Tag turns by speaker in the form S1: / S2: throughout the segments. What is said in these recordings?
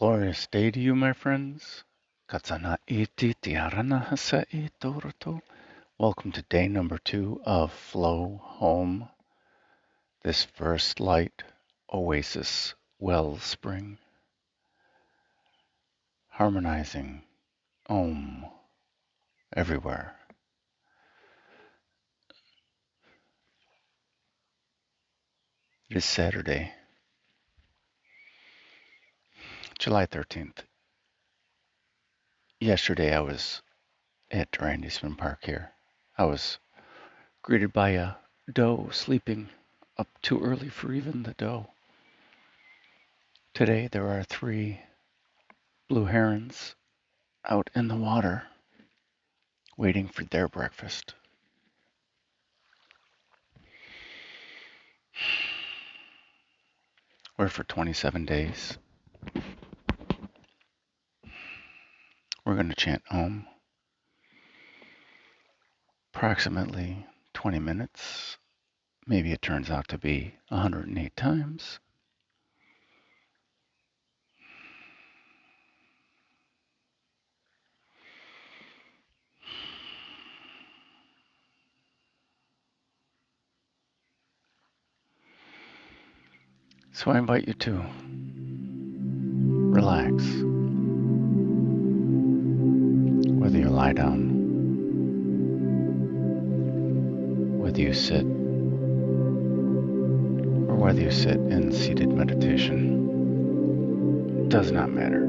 S1: Glorious day to you, my friends. Katsana iti tiarana hasa itoroto. Welcome to day number 2 of Flow Home, this first light oasis wellspring, harmonizing Om everywhere. It is Saturday, July 13th. Yesterday I was at Durandysman Park here. I was greeted by a doe sleeping up too early for even the doe. Today there are 3 blue herons out in the water waiting for their breakfast. We're for 27 days. We're going to chant Om approximately 20 minutes. Maybe it turns out to be 108 times. So I invite you to relax. Whether you lie down, whether you sit, or whether you sit in seated meditation, does not matter.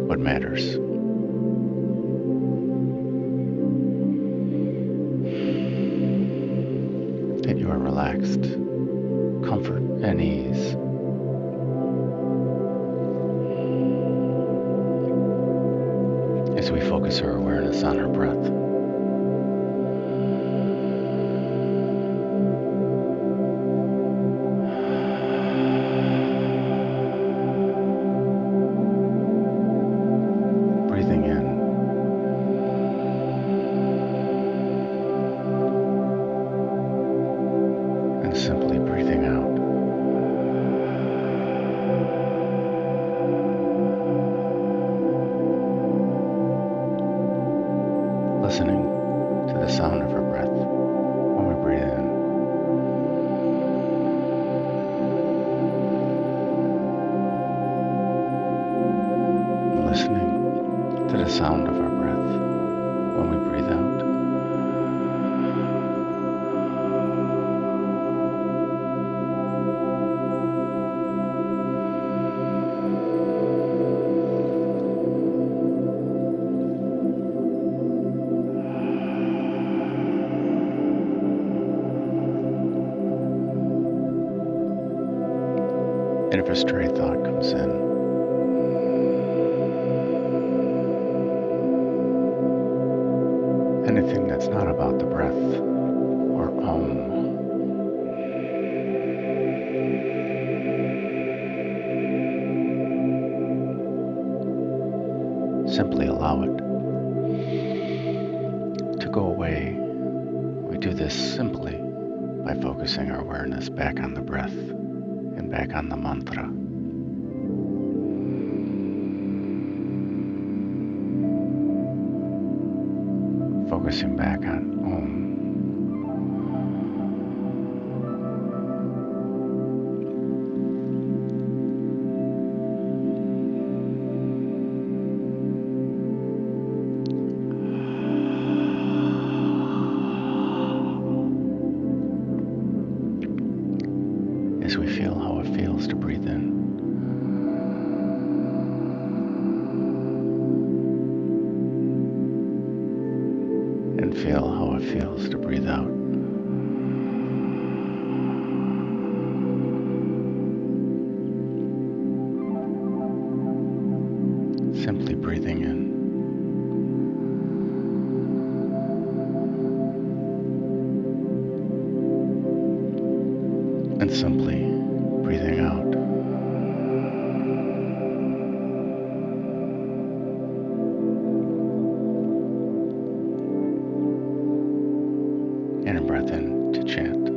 S1: What matters that you are relaxed, comfort, and ease. As we focus our awareness on our breath. Breathing in and simply breathing out. Listening to the sound of our breath when we breathe in. Listening to the sound of our breath when we breathe out. And if a stray thought comes in, anything that's not about the breath or Om, simply allow it to go away. We do this simply by focusing our awareness back on the breath and back on the mantra. Focusing back on Om. As we feel how it feels to breathe in. And feel how it feels to breathe out. Simply breathing in. And simply breathing out. And a breath in to chant.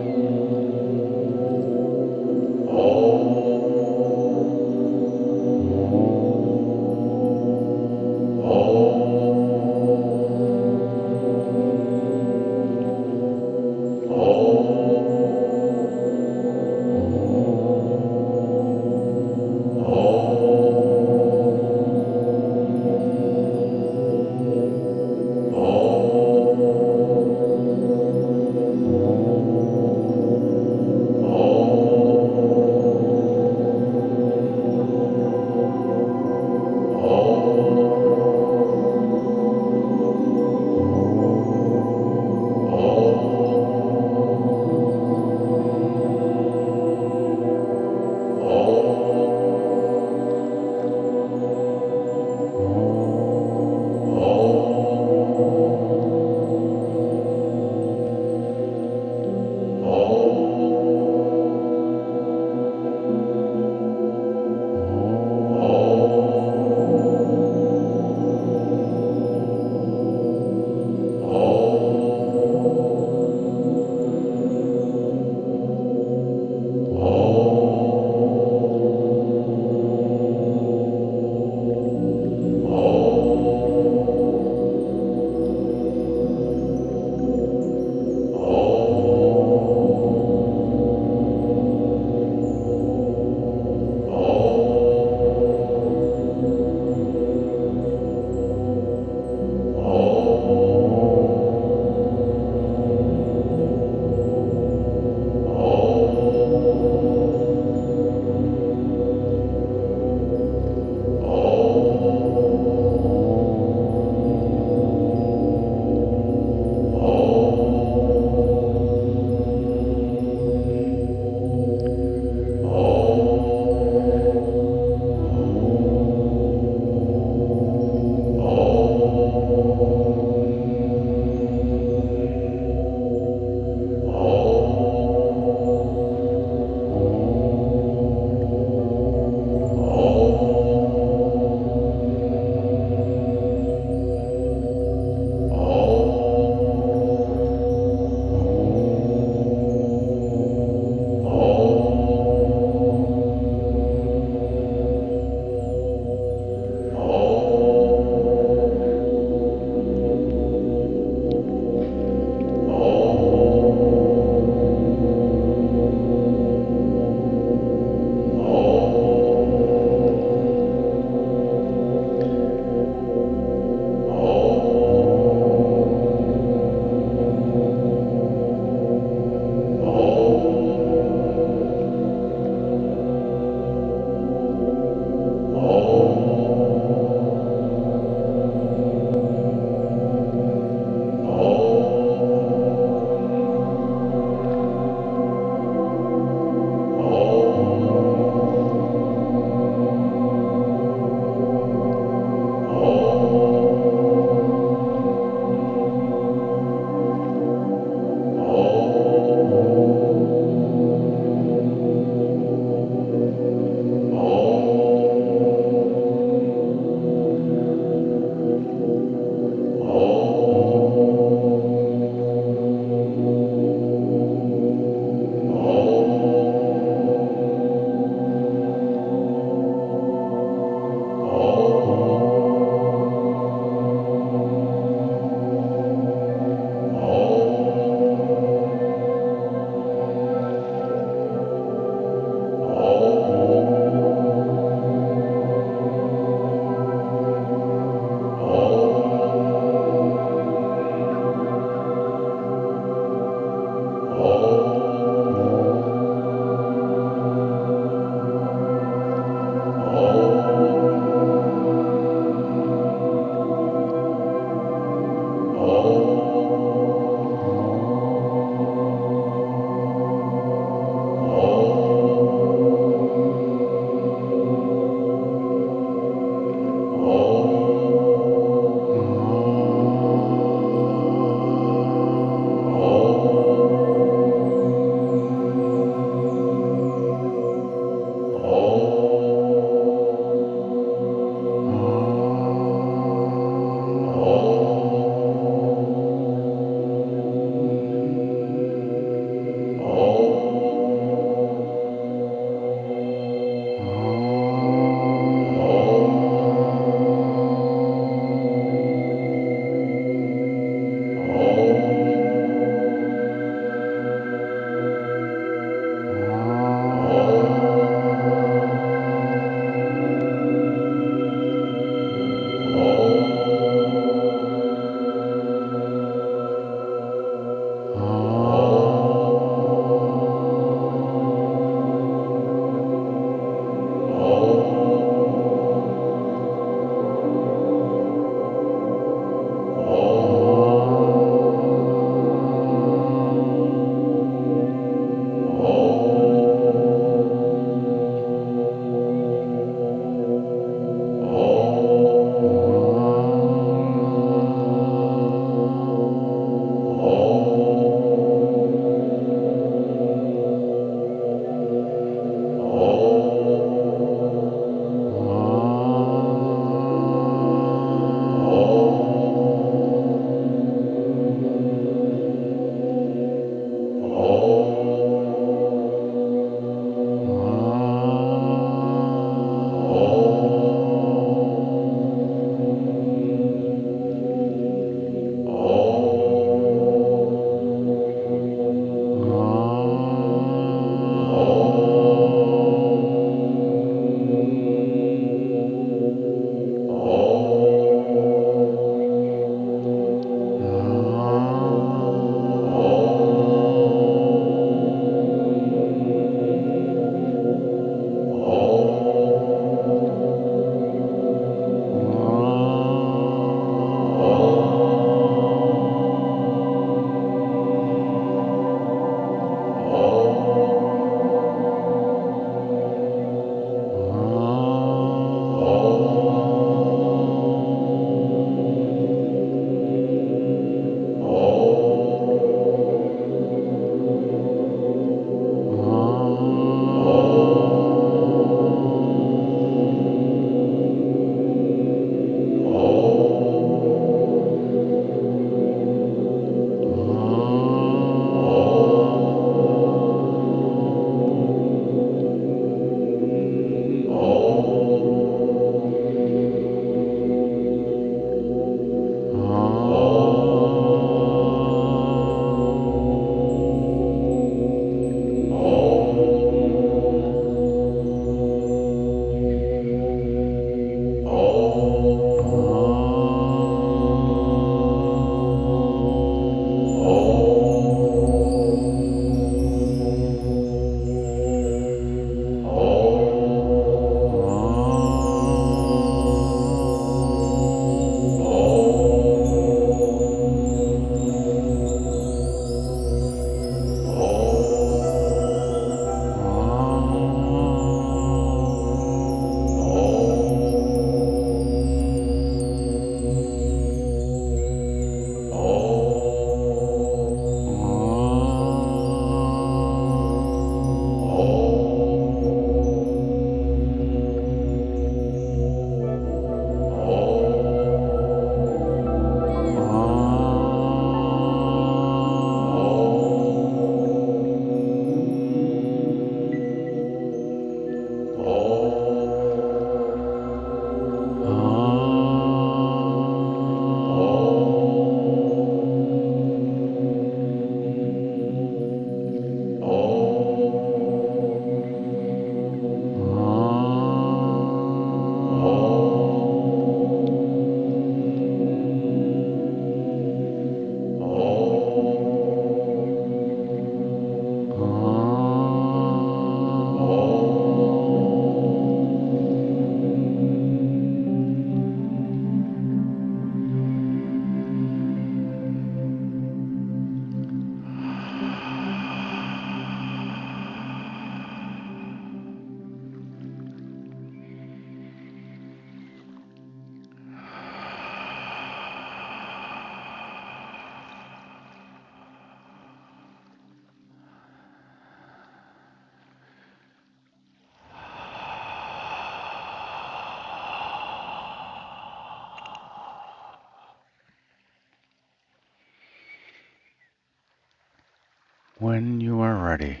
S1: When you are ready,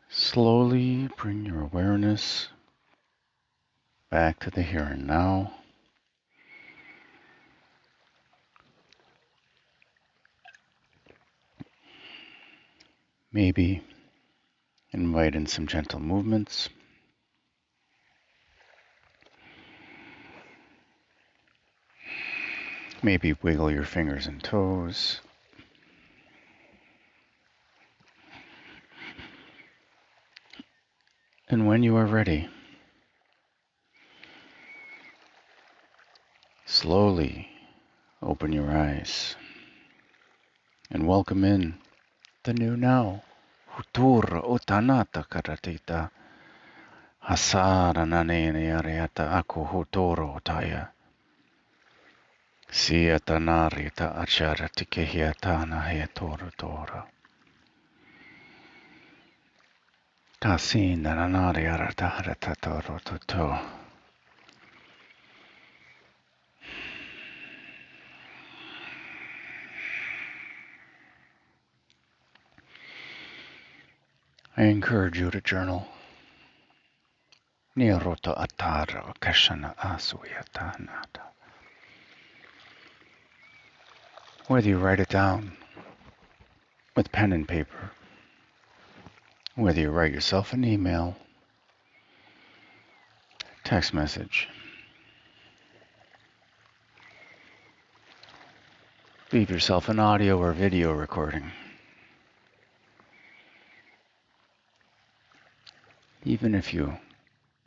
S1: slowly bring your awareness back to the here and now. Maybe invite in some gentle movements. Maybe wiggle your fingers and toes. And when you are ready, slowly open your eyes and welcome in the new now. Hutur utanata karatita hasara nanene ariata aku hutoro taya. Siatanarita acharati kehiatana hetora tora. Kasina nanari aratahara toro toto. I encourage you to journal. Niroto atara kashana asuyatanata. Whether you write it down with pen and paper, whether you write yourself an email, text message, leave yourself an audio or video recording, even if you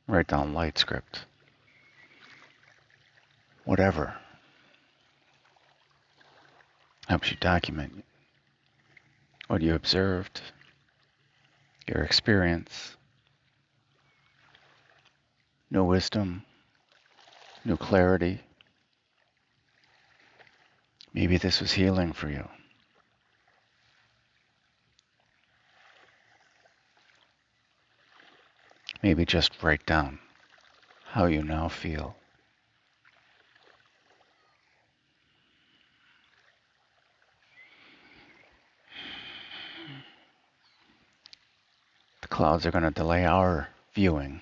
S1: write down light script, whatever helps you document what you observed, your experience, new wisdom, new clarity. Maybe this was healing for you. Maybe just write down how you now feel. The clouds are going to delay our viewing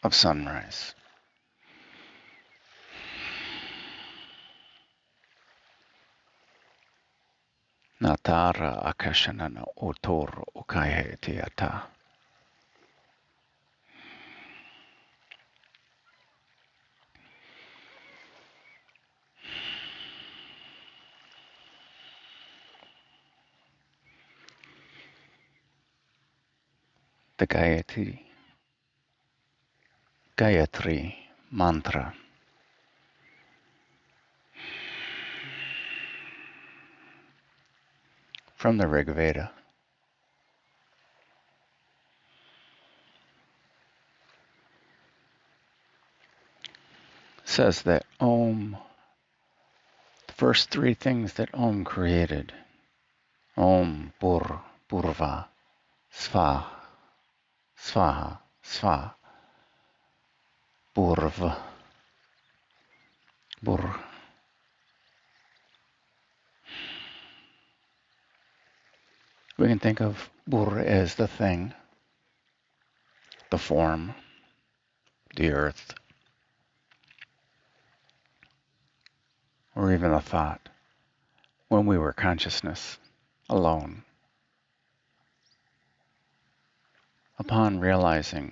S1: of sunrise. Natara akashanana otor ukaihe tiata. The Gayatri mantra from the Rig Veda says that Om, the first three things that Om created, Om, Bur, Purva, Sva, Svaha, Sva, Purva, Bur. We can think of Bur as the thing, the form, the earth, or even a thought, when we were consciousness, alone. Upon realizing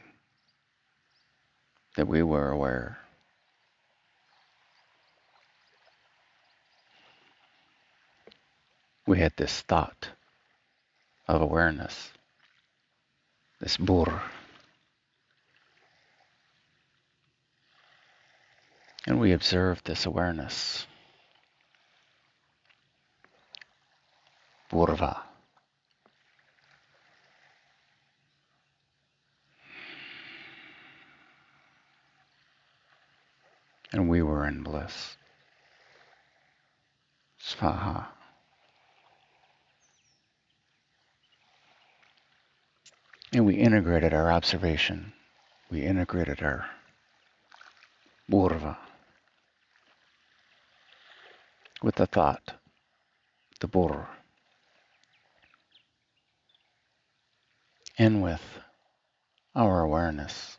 S1: that we were aware, we had this thought of awareness, this Bur, and we observed this awareness, Purva. And we were in bliss, Svaha. And we integrated our observation, we integrated our Purva with the thought, the bur, in with our awareness,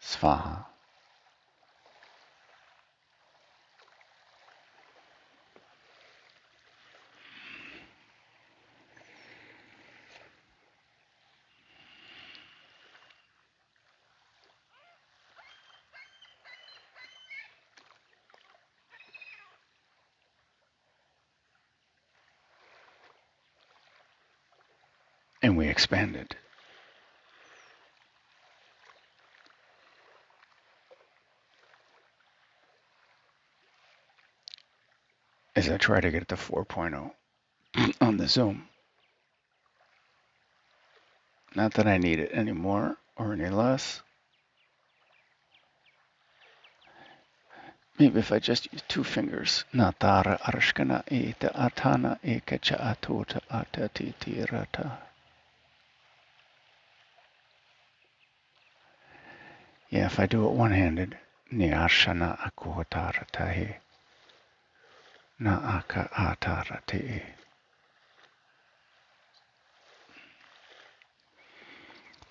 S1: svaha. And we expanded. As I try to get to 4.0 on the Zoom. Not that I need it any more or any less. Maybe if I just use two fingers. Natara arshkana eta atana ekacha atota atati rata. Yeah, if I do it one-handed. Niarshana akuhotaratahe. Naaka atarate.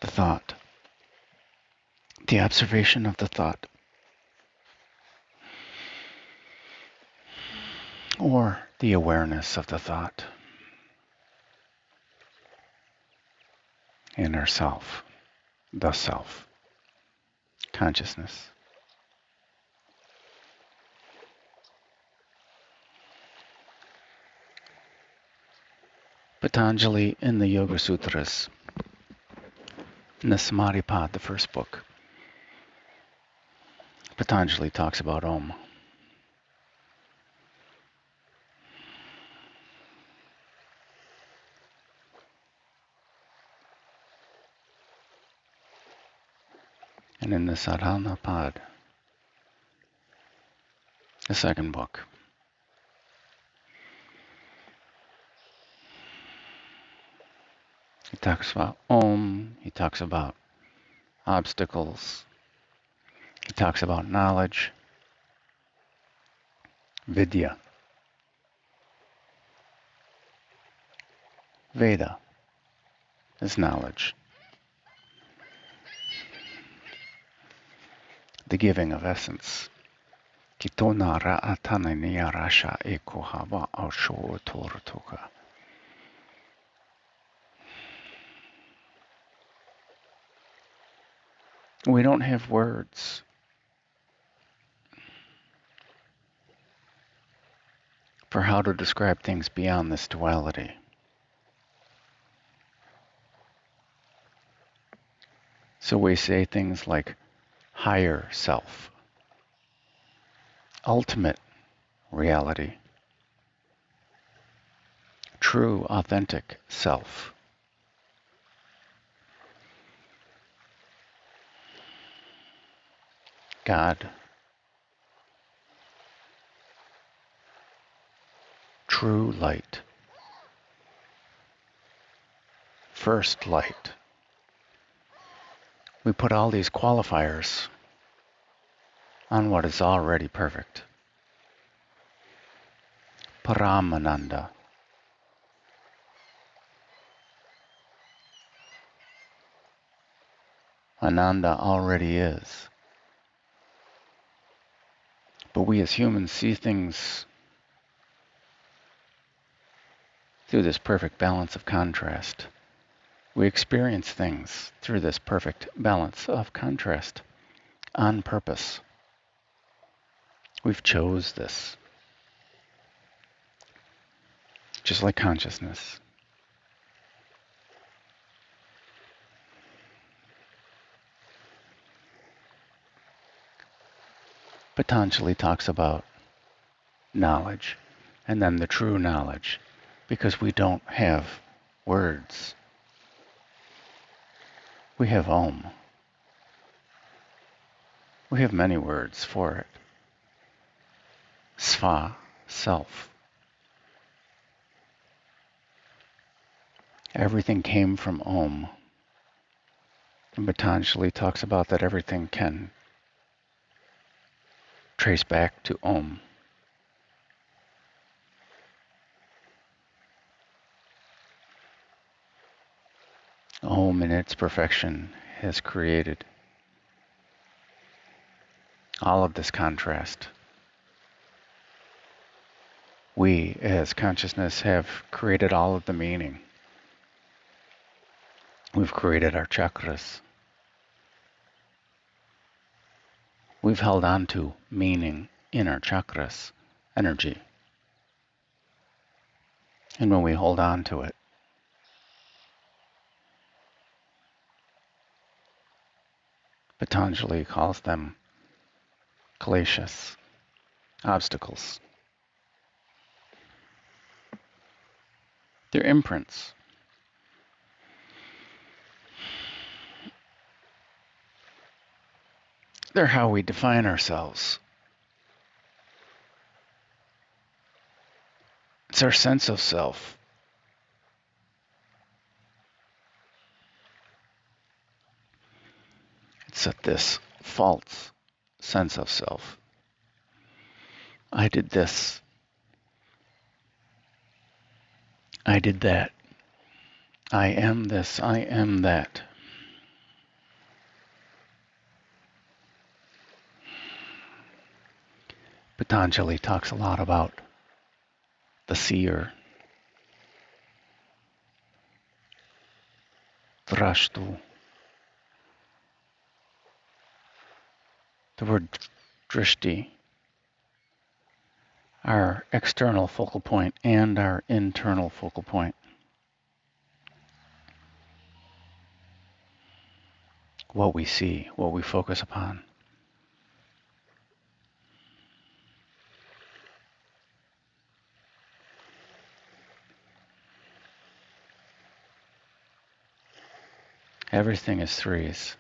S1: The thought. The observation of the thought. Or the awareness of the thought. In ourself. The self. Consciousness. Patanjali in the Yoga Sutras, in the Samadhipad, the first book, Patanjali talks about hOMe. And in the Sadhanapad, the second book, he talks about hOMe, he talks about obstacles, he talks about knowledge, vidya, Veda is knowledge, the giving of essence. Kitona ra'atana niyarasha ekohava ausho tortoka. We don't have words for how to describe things beyond this duality. So we say things like higher self, ultimate reality, true, authentic self. God, true light, first light. We put all these qualifiers on what is already perfect. Paramananda. Ananda already is. But we as humans see things through this perfect balance of contrast. We experience things through this perfect balance of contrast on purpose. We've chose this. Just like consciousness. Patanjali talks about knowledge and then the true knowledge because we don't have words. We have hOMe. We have many words for it. Sva, self. Everything came from hOMe. And Patanjali talks about that everything can trace back to hOMe. hOMe in its perfection has created all of this contrast. We, as consciousness, have created all of the meaning. We've created our chakras. We've held on to meaning in our chakras, energy. And when we hold on to it, Patanjali calls them kleshas, obstacles. They're imprints. They're how we define ourselves. It's our sense of self. It's this false sense of self. I did this. I did that. I am this. I am that. Patanjali talks a lot about the seer, drashtu. The word drishti, our external focal point and our internal focal point. What we see, what we focus upon. Everything is threes.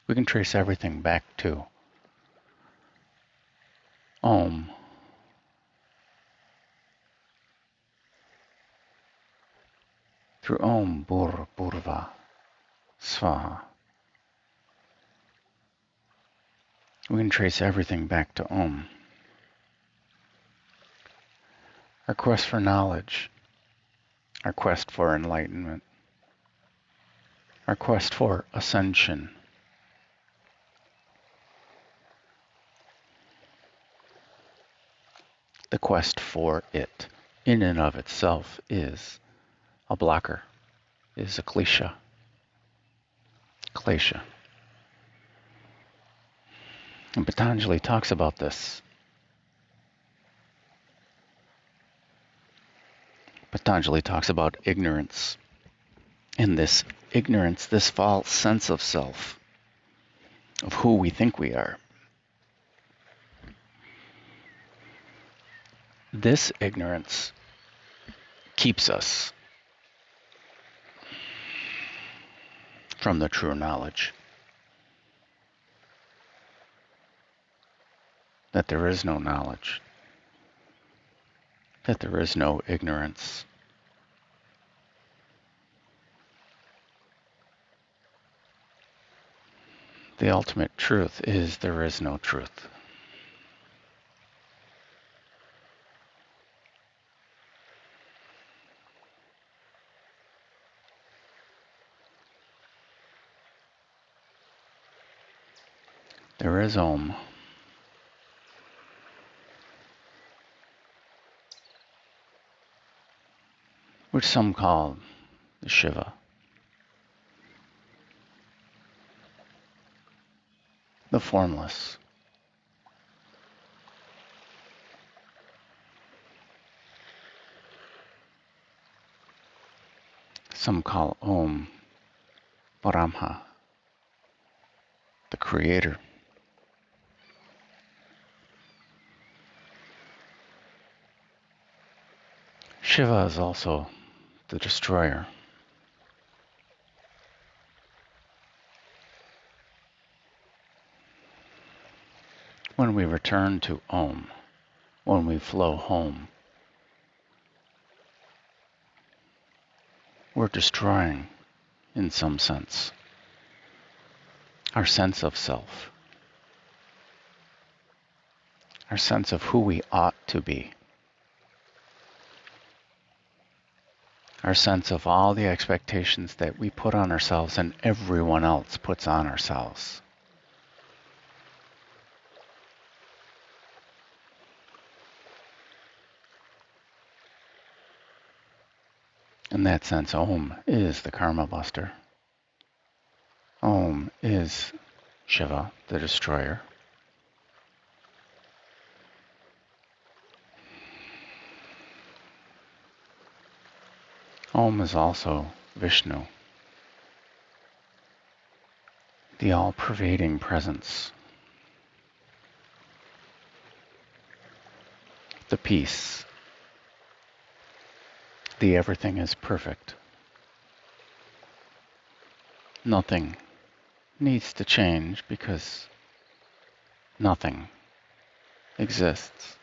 S1: We can trace everything back to Om. Through Om, Bur, Purva, Svaha. We can trace everything back to Om. Our quest for knowledge, our quest for enlightenment, our quest for ascension. The quest for it, in and of itself, is a blocker, is a klesha. Klesha. And Patanjali talks about this. Patanjali talks about ignorance. And this ignorance, this false sense of self, of who we think we are. This ignorance keeps us from the true knowledge that there is no knowledge, that there is no ignorance. The ultimate truth is there is no truth. There is Om. Which some call the Shiva. The formless. Some call Om Brahma, the creator. Shiva is also the destroyer. When we return to Om, when we flow home, we're destroying, in some sense, our sense of self, our sense of who we ought to be, our sense of all the expectations that we put on ourselves and everyone else puts on ourselves. In that sense, hOMe is the karma buster. hOMe is Shiva, the destroyer. hOMe is also Vishnu, the all-pervading presence, the peace, the everything is perfect. Nothing needs to change because nothing exists.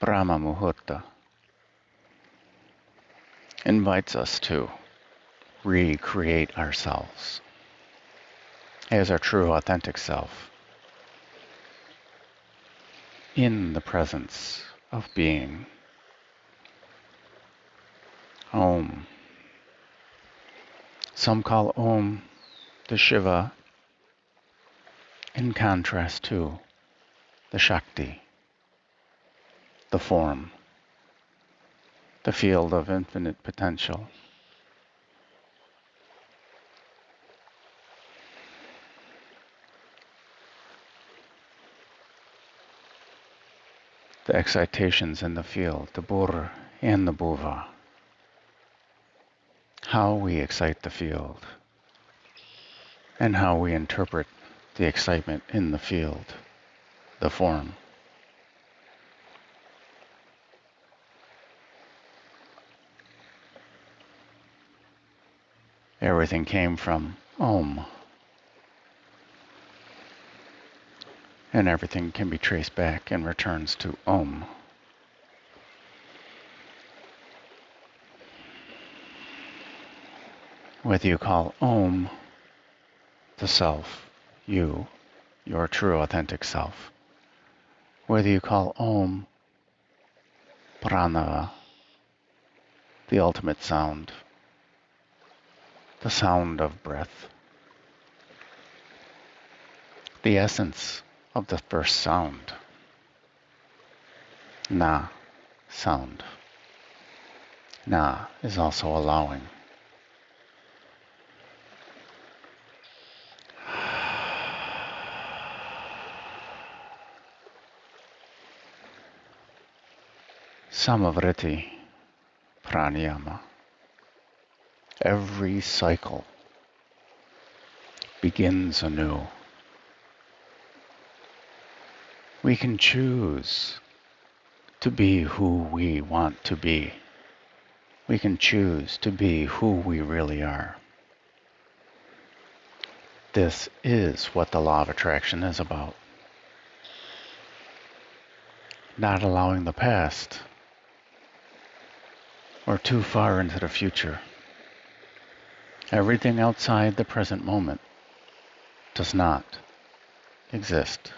S1: Brahma muhurta invites us to recreate ourselves as our true authentic self in the presence of being. hOMe. Some call hOMe the Shiva in contrast to the Shakti, the form, the field of infinite potential. The excitations in the field, the Bur and the Bhuva. How we excite the field and how we interpret the excitement in the field, the form. Everything came from hOMe, and everything can be traced back and returns to hOMe. Whether you call hOMe the self, you, your true authentic self, whether you call hOMe Prana, the ultimate sound, the sound of breath, the essence of the first sound, Na, sound. Na is also allowing. Samavriti pranayama. Every cycle begins anew. We can choose to be who we want to be. We can choose to be who we really are. This is what the law of attraction is about. Not allowing the past or too far into the future. Everything outside the present moment does not exist.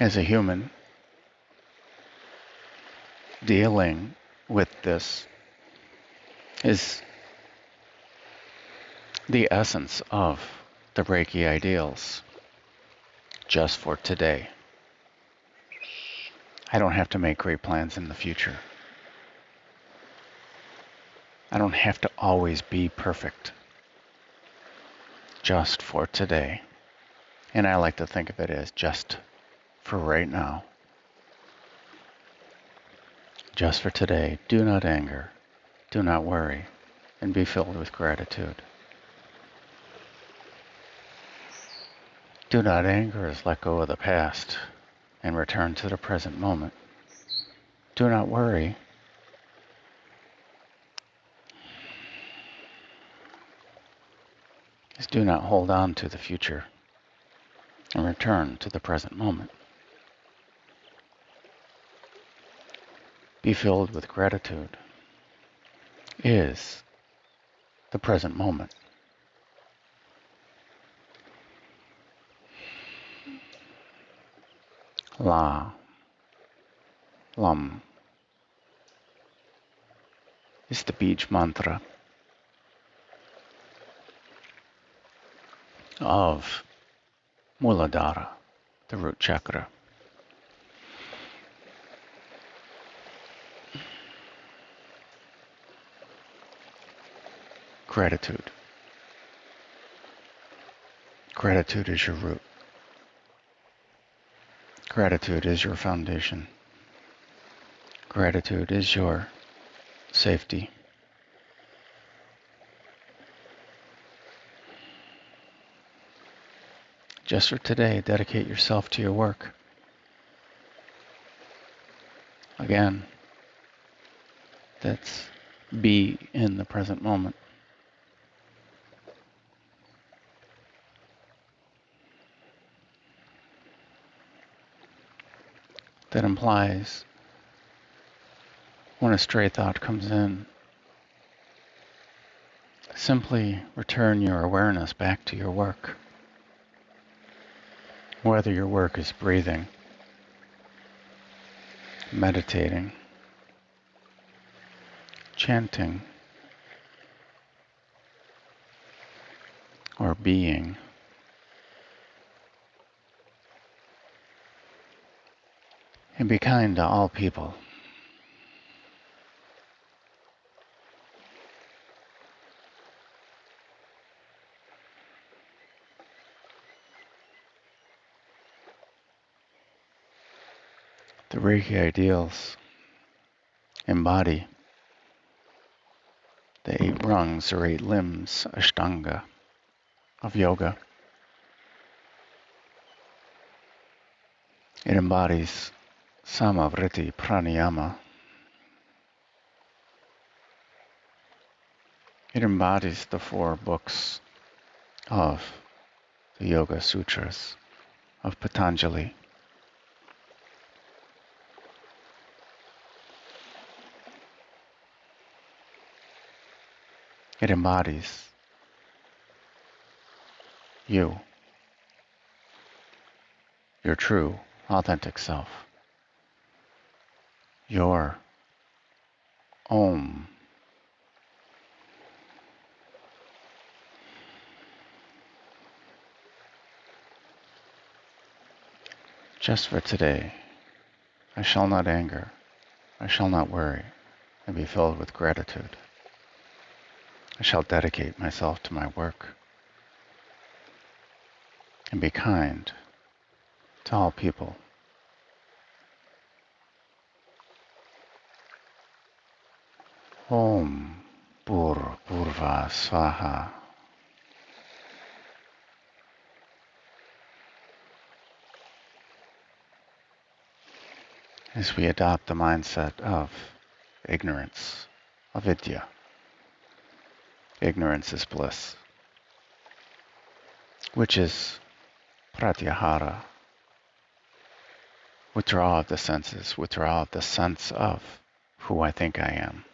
S1: As a human, dealing with this is the essence of the Reiki ideals. Just for today. I don't have to make great plans in the future. I don't have to always be perfect. Just for today. And I like to think of it as just for right now. Just for today. Do not anger. Do not worry. And be filled with gratitude. Do not anger is let go of the past and return to the present moment. Do not worry. is do not hold on to the future and return to the present moment. Be filled with gratitude is the present moment. La, Lam is the Bij mantra of Muladhara, the root chakra. Gratitude. Gratitude is your root. Gratitude is your foundation. Gratitude is your safety. Just for today, dedicate yourself to your work. Again, that's be in the present moment. That implies when a stray thought comes in, simply return your awareness back to your work. Whether your work is breathing, meditating, chanting, or being, and be kind to all people. The Reiki ideals embody the 8 rungs or 8 limbs, Ashtanga, of yoga. It embodies Samavriti Pranayama. It embodies the 4 books of the Yoga Sutras of Patanjali. It embodies you, your true, authentic self, your hOMe. Just for today, I shall not anger, I shall not worry, and be filled with gratitude. I shall dedicate myself to my work and be kind to all people. Om Bhur Bhurva Swaha. As we adopt the mindset of ignorance, avidya. Ignorance is bliss, which is pratyahara, withdrawal of the senses, withdrawal of the sense of who I think I am.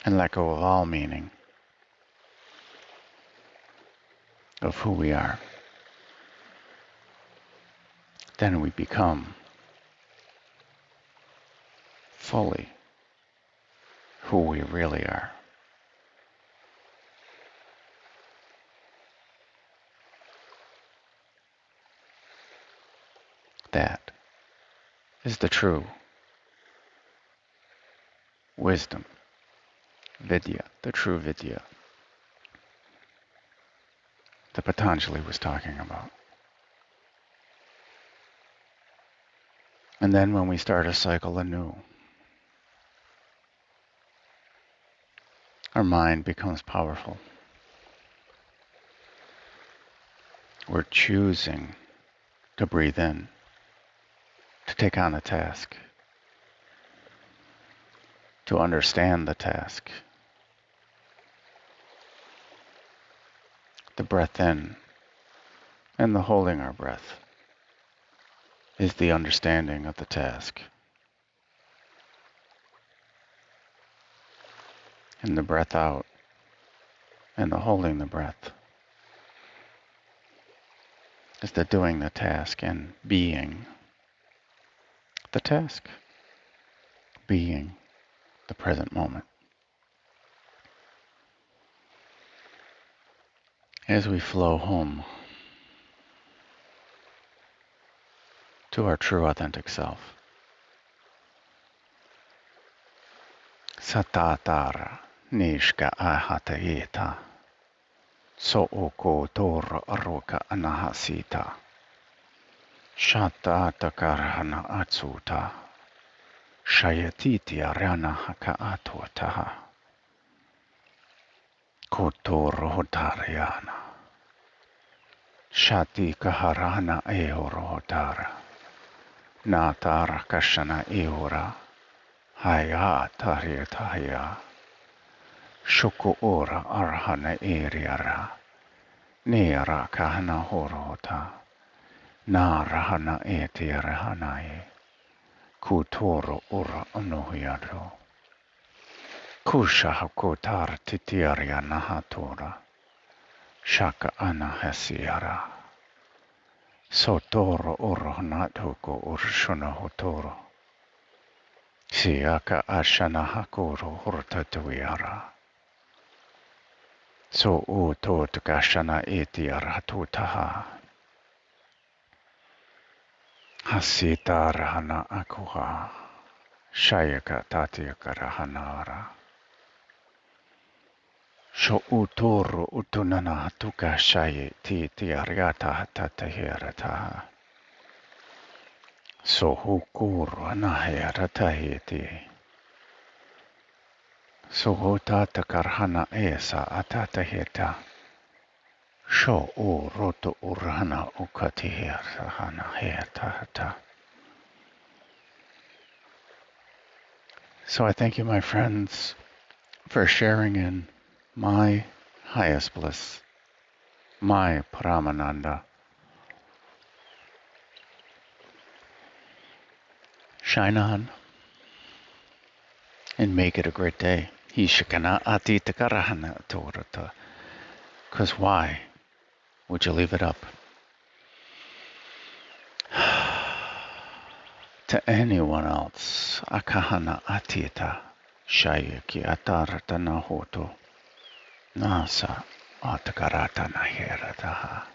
S1: And let go of all meaning of who we are. Then we become fully who we really are. That is the true wisdom, vidya, the true vidya that Patanjali was talking about. And then when we start a cycle anew, our mind becomes powerful. We're choosing to breathe in, to take on a task, to understand the task. The breath in and the holding our breath is the understanding of the task. And the breath out and the holding the breath is the doing the task and being the task, being the present moment. As we flow home to our true authentic self, Satatara Nishka Ahataeta Sooko Tor Aroka Anahasita Shatata Karhana Atsuta Shayatiti Arana Haka Atuataha Kotor Hotariana Shati Kaharana Eorohotara Natara Kashana Eora Haya Tariataya Shukuora Arhana Eriara Nera Kahana Horota Narahana Etiarahanae Kutoro Ura Onohiado Kusha Hakotar Titiaria Nahatora Shaka Anahasiara Sotoro Orohnatuko Urshuna Hotoro Siaka Ashana Hakuro Hurtatuiara So Utot Kashana Etiara Tutaha Hasitarahana Akuha Shayaka Tatiakarahanara Sho utoro utunana tuka shaye ti tiariata tataherata. So hukuru anaherataheti. So hotata karhana esa atataheta. Sho u roto urhana ukatiherahana hetata. So I thank you, my friends, for sharing in my highest bliss, my Paramananda. Shine on and make it a great day. Hishikana atita karahana torata. Because why would you leave it up to anyone else? Akahana atita shayaki atarata nahoto nasa atakarata naherataha.